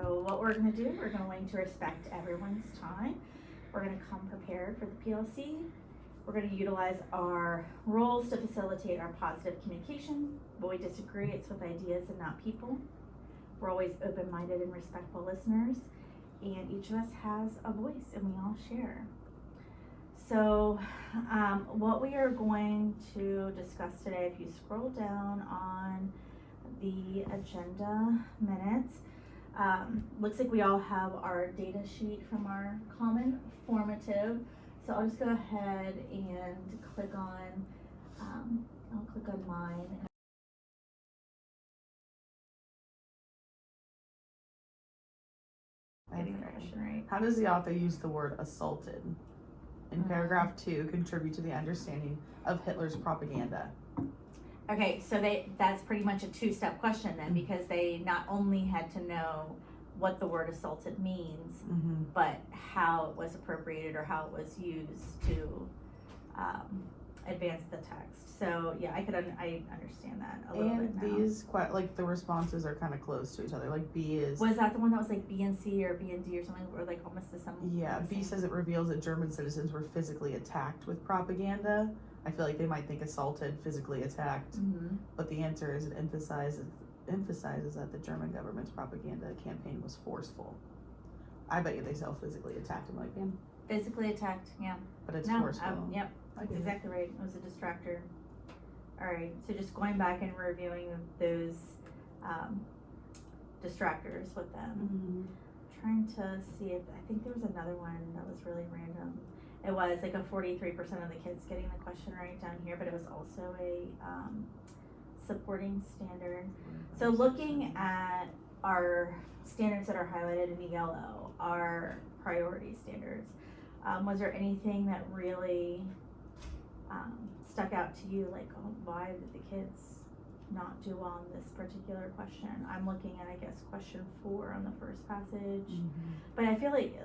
So what we're gonna do, we're going to respect everyone's time. We're gonna come prepared for the PLC. We're gonna utilize our roles to facilitate our positive communication. When we disagree, it's with ideas and not people. We're always open-minded and respectful listeners, and each of us has a voice and we all share. So what we are going to discuss today, if you scroll down on the agenda minutes, looks like we all have our data sheet from our common formative. So I'll just go ahead and click on, I'll click on mine. Getting the question right. How does the author use the word assaulted in paragraph 2 contribute to the understanding of Hitler's propaganda? Okay, so that's pretty much a two-step question then, because they not only had to know what the word assaulted means, but how it was appropriated or how it was used to advance the text. So yeah, I understand that a little bit now. And these like the responses are kind of close to each other. Like B is. Was that the one that was like B and C or B and D or something, or like almost the same? Yeah, B says it reveals that German citizens were physically attacked with propaganda. I feel like they might think assaulted, physically attacked, but the answer is it emphasizes that the German government's propaganda campaign was forceful. I bet you they sell physically attacked in my opinion. Physically attacked, yeah. But it's forceful. Yep, that's exactly right. It was a distractor. All right, so just going back and reviewing those distractors with them. Trying to see if, I think there was another one that was really random. It was like a 43% of the kids getting the question right down here, but it was also a supporting standard. So looking at our standards that are highlighted in yellow, our priority standards, was there anything that really stuck out to you, like, oh, why did the kids not do well on this particular question? I'm looking at, I guess, question 4 on the first passage, but I feel like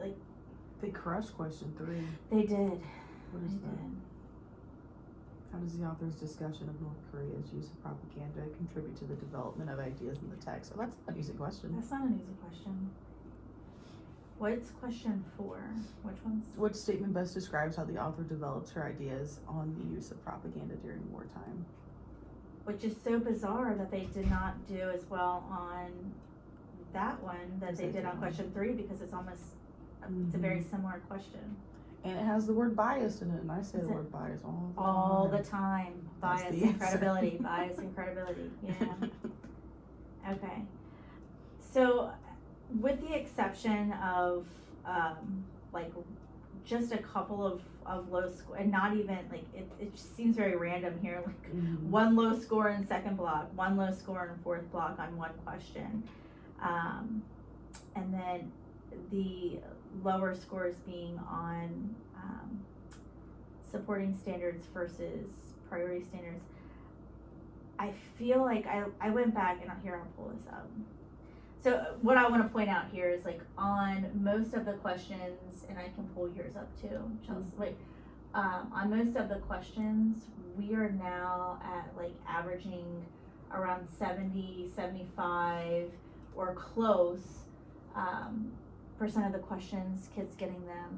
they crushed question 3. They did. What is that? How does the author's discussion of North Korea's use of propaganda contribute to the development of ideas in the text? So that's an easy question. That's not an easy question. What's question 4? Which one's? Which statement best describes how the author develops her ideas on the use of propaganda during wartime? Which is so bizarre that they did not do as well on that one that they did on question 3, because it's almost, it's a very similar question. And it has the word biased in it, and I say the word bias all the time. Bias and credibility, bias and credibility, yeah. Okay. So, with the exception of, like, just a couple of low score, and not even, like, it just seems very random here, like, one low score in second block, one low score in fourth block on one question. And then the lower scores being on supporting standards versus priority standards. I feel like I went back, and here I'll pull this up. So what I want to point out here is, like, on most of the questions, and I can pull yours up too, Chelsea. Like, on most of the questions, we are now at, like, averaging around 70, 75 or close % of the questions, kids getting them